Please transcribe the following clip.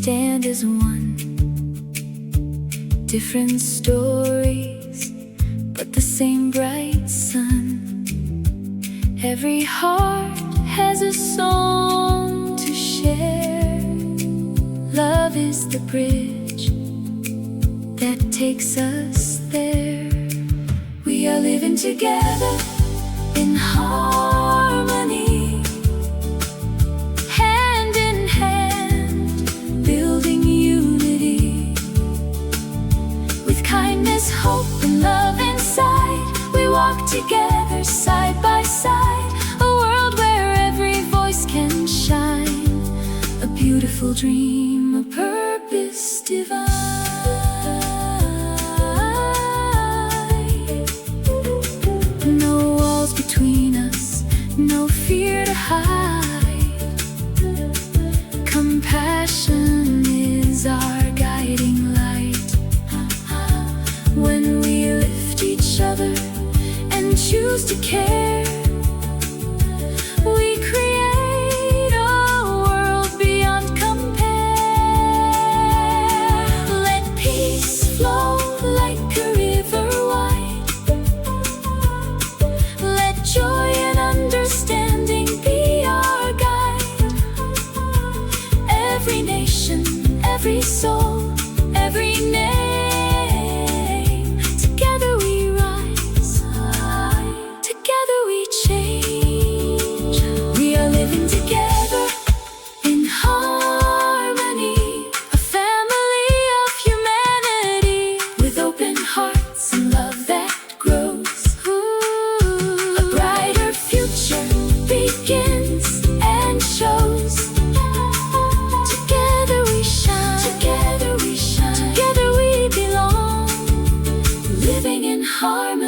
stand as one. Different stories, but the same bright sun. Every heart has a song to share. Love is the bridge that takes us there. We are living together in harmony, hand in hand, building unity. With kindness, hope, and love inside, we walk together side by side. A world where every voice can shine. A beautiful dream, a purpose divine. No walls between us, no fear to hide. Compassion is our guiding light. When we lift each other and choose to care, we create a world beyond compare. Let peace flow like a river wide. Let joy and understanding be our guide. Every nation, every soul, every name, together we rise, together we change. We are living together in harmony, a family of humanity, with open hearts and love that grows. A brighter future begins and shows. Together we shine, together we shine, together we belong, living in harmony.